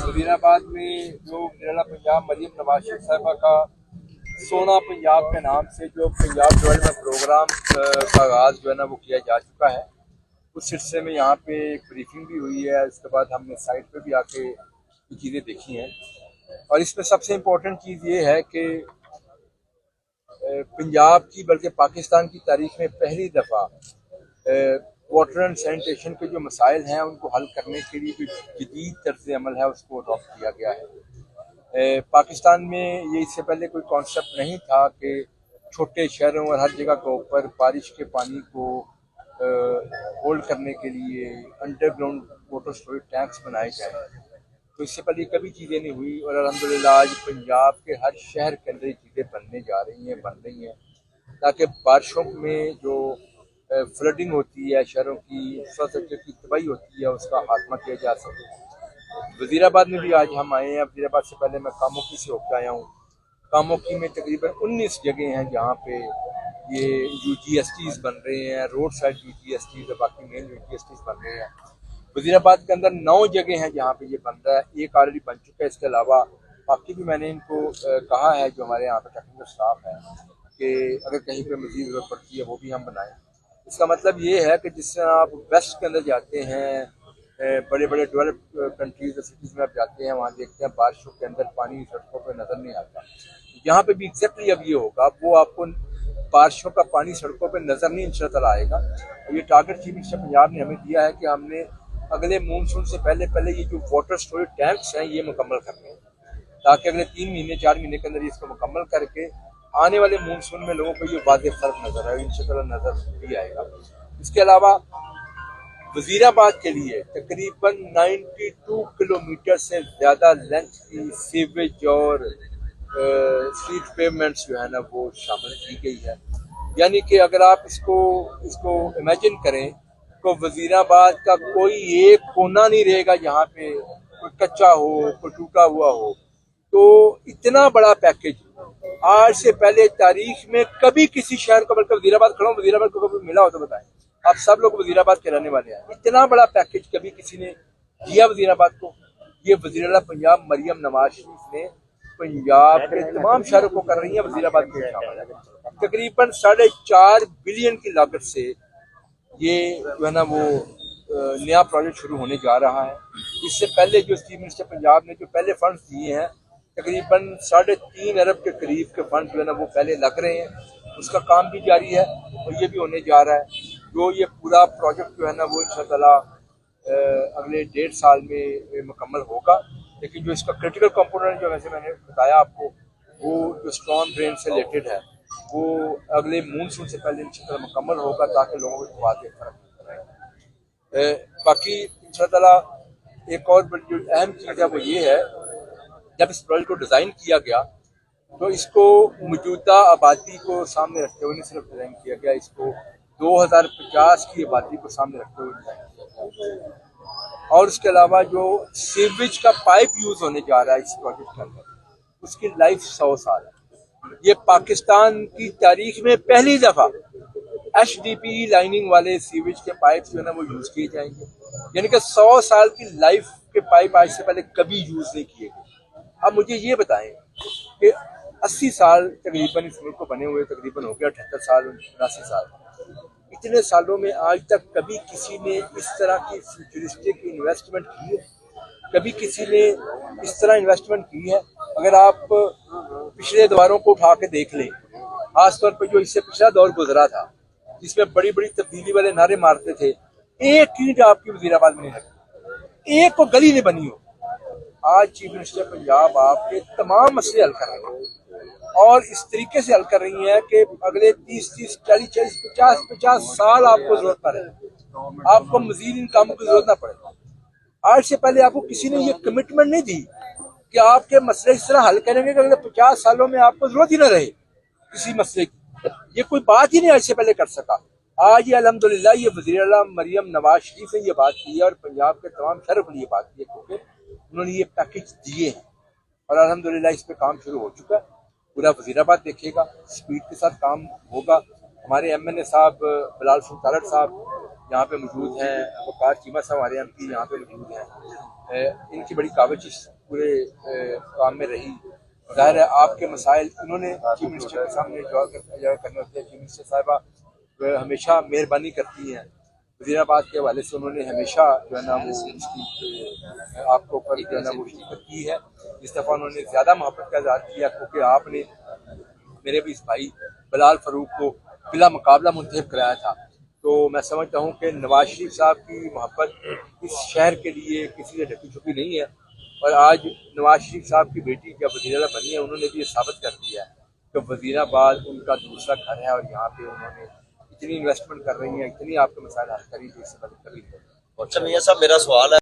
वज़ीराबाद में जो मेरा पंजाब मरीम नवाज शरीफ साहिबा का सोना पंजाब के नाम से जो पंजाब डेवलपमेंट प्रोग्राम का आगाज़ जो है ना वो किया जा चुका है। उस सिलसिले में यहाँ पे एक ब्रीफिंग भी हुई है। उसके बाद हमने साइट पे भी आके ये चीज़ें देखी हैं और इसमें सबसे इम्पोर्टेंट चीज़ ये है कि पंजाब की बल्कि पाकिस्तान की तारीख में पहली दफ़ा वाटर एंड सैनिटेशन के जो मसाइल हैं उनको हल करने के लिए जो जदीद तर्ज अमल है उसको अडॉप्ट किया गया है। पाकिस्तान में ये इससे पहले कोई कॉन्सेप्ट नहीं था कि छोटे शहरों और हर जगह के ऊपर बारिश के पानी को होल्ड करने के लिए अंडरग्राउंड वाटर स्टोरेज टैंक्स बनाए जाए। तो इससे पहले कभी चीज़ें नहीं हुई और अल्हम्दुलिल्लाह आज पंजाब के हर शहर के अंदर ये चीज़ें बनने जा रही हैं, बन रही हैं, ताकि बारिशों में जो फ्लडिंग होती है, शहरों की इंफ्रास्ट्रक्चर की तबाही होती है, उसका खात्मा किया जा सके। वज़ीराबाद में भी आज हम आए हैं। वज़ीराबाद से पहले मैं कामोकी से होकर आया हूँ। कामोकी में तकरीबन 19 जगह हैं जहाँ पे ये UGSTs बन रहे हैं, रोड साइड UGSTs और बाकी मेन UGSTs बन रहे हैं। वज़ीराबाद के अंदर 9 जगह हैं जहाँ पे ये बन रहा है, एक ऑलरेडी बन चुका है। इसके अलावा बाकी भी मैंने इनको कहा है जो हमारे यहाँ पे टेक्निकल स्टाफ है कि अगर कहीं पे मज़ीद ज़रूरत पड़ती है वो भी हम बनाएं। इसका मतलब ये है कि जिस तरह आप वेस्ट के अंदर जाते हैं, बड़े बड़े डेवलप कंट्रीज और सिटीज़ में आप जाते हैं, वहाँ देखते हैं बारिशों के अंदर पानी सड़कों पर नज़र नहीं आता। यहाँ पे भी एग्जैक्टली अब ये होगा, वो आपको बारिशों का पानी सड़कों पर नज़र नहीं इंशाअल्लाह आएगा। और ये टारगेट चीफ मिनिस्टर पंजाब ने हमें दिया है कि हमने अगले मानसून से पहले पहले ये जो वाटर स्टोरेज टैंक्स हैं ये मुकम्मल करने हैं, ताकि अगले 3 महीने 4 महीने के अंदर इसको मुकम्मल करके आने वाले मानसून में लोगों को ये वाज़ेह फर्क नजर आए, इंशाअल्लाह नजर भी आएगा। इसके अलावा वज़ीराबाद के लिए तकरीबन 92 किलोमीटर से ज़्यादा लेंथ की सीवेज और स्ट्रीट पेवमेंट्स जो है ना वो शामिल की गई है। यानी कि अगर आप इसको इमेजिन करें तो वज़ीराबाद का कोई एक कोना नहीं रहेगा जहाँ पे कोई कच्चा हो, कोई टूटा हुआ हो। तो इतना बड़ा पैकेज आज से पहले तारीख में कभी किसी शहर को, बल्कि वज़ीराबाद खड़ा हूं, वज़ीराबाद को कभी मिला हो तो बताएं। आप सब लोग वज़ीराबाद के रहने वाले हैं, इतना बड़ा पैकेज कभी किसी ने दिया वज़ीराबाद को। ये वज़ीर पंजाब मरियम नवाज शरीफ ने पंजाब के तमाम शहरों को कर रही है, वज़ीराबाद को शामिल है। तकरीबन 4.5 बिलियन की लागत से ये जो है ना वो नया प्रोजेक्ट शुरू होने जा रहा है। इससे पहले जो चीफ मिनिस्टर पंजाब ने जो पहले फंड्स दिए हैं, तकरीबन 3.5 अरब के करीब के फंड जो है ना वो पहले लग रहे हैं, उसका काम भी जारी है और ये भी होने जा रहा है। जो ये पूरा प्रोजेक्ट जो है ना वो इंशाअल्लाह अगले 1.5 साल में मुकम्मल होगा। लेकिन जो इसका क्रिटिकल कंपोनेंट जो वैसे मैंने बताया आपको, वो जो स्टॉर्म ड्रेन से रिलेटेड है वो अगले मानसून से पहले इंशाअल्लाह मुकम्मल होगा, ताकि लोगों को वाज़ेह फर्क नजर आए। बाकी इंशाअल्लाह एक और बड़ी जो अहम चीज़ है वो ये है, जब इस प्रोजेक्ट को डिज़ाइन किया गया तो इसको मौजूदा आबादी को सामने रखते हुए नहीं सिर्फ डिज़ाइन किया गया, इसको 2050 की आबादी को सामने रखते हुए डिज़ाइन किया गया। और इसके अलावा जो सीवेज का पाइप यूज़ होने जा रहा है इस प्रोजेक्ट के अंदर, उसकी लाइफ 100 साल है। ये पाकिस्तान की तारीख में पहली दफ़ा HDPE लाइनिंग वाले सीवेज के पाइप जो है ना वो यूज़ किए जाएंगे। यानी कि 100 साल की लाइफ के पाइप आज से पहले कभी यूज़ नहीं किए गए। अब मुझे ये बताएं कि 80 साल तकरीबन इस मुल्क को बने हुए तकरीबन हो गया, 78 साल 79 साल, इतने सालों में आज तक कभी किसी ने इस तरह की फ्यूचरिस्टिक इन्वेस्टमेंट की है? कभी किसी ने इस तरह इन्वेस्टमेंट की है? अगर आप पिछले दौरों को उठा के देख लें, खासतौर पर जो इससे पिछला दौर गुजरा था जिसमें बड़ी बड़ी तब्दीली वाले नारे मारते थे, एक ईंट आपकी वज़ीराबाद में नहीं लगी, एक को गली नहीं बनी हो। आज चीफ मिनिस्टर पंजाब आपके तमाम मसले हल कर रहे हैं और इस तरीके से हल कर रही हैं कि अगले 30, 40, 50 साल आपको जरूरत पड़े, आपको मजीद इन कामों की जरूरत ना पड़े। आज से पहले आपको किसी ने ये कमिटमेंट नहीं दी कि आपके मसले इस तरह हल करेंगे कि अगले 50 सालों में आपको जरूरत ही ना रहे किसी मसले की। ये कोई बात ही नहीं आज से पहले कर सका। आज ये अल्हम्दुलिल्लाह ये वज़ीर आला मरियम नवाज शरीफ ने ये बात की है और पंजाब के तमाम शहरों को ये बात की है, क्योंकि उन्होंने ये पैकेज दिए हैं और अल्हम्दुलिल्लाह इस पे काम शुरू हो चुका है। पूरा वज़ीराबाद देखेगा, स्पीड के साथ काम होगा। हमारे MNA साहब बिलाल सिंह तारड़ साहब यहाँ पे मौजूद हैं, वकार चीमा साहब हमारे MP यहाँ पे मौजूद हैं इनकी बड़ी काबिज इस पूरे काम में रही। जाहिर है आपके मसाइल इन्होंने चीफ मिनिस्टर के सामने जवाब करने होते हैं। चीफ मिनिस्टर साहिबा हमेशा मेहरबानी करती हैं। वज़ीराबाद के हवाले से उन्होंने हमेशा जो है ना वो उसकी आपके ऊपर जो है ना वो शिकत की है। इस दफ़ा उन्होंने ज़्यादा मोहब्बत का इज़हार किया क्योंकि आपने मेरे भी इस भाई बिलाल फ़ारूक को बिला मुकाबला मुंतखब कराया था। तो मैं समझता हूँ कि नवाज शरीफ साहब की मोहब्बत इस शहर के लिए किसी से ढकी छुपी नहीं है। और आज नवाज शरीफ साहब की बेटी जब वज़ीर बनी है उन्होंने भी ये साबित कर दिया है कि वज़ीराबाद उनका दूसरा घर है और यहाँ पे उन्होंने इतनी इन्वेस्टमेंट कर रही है, इतनी आपके मसाइल हल करी, इससे पहले कभी नहीं। अच्छा मियां साहब, मेरा सवाल है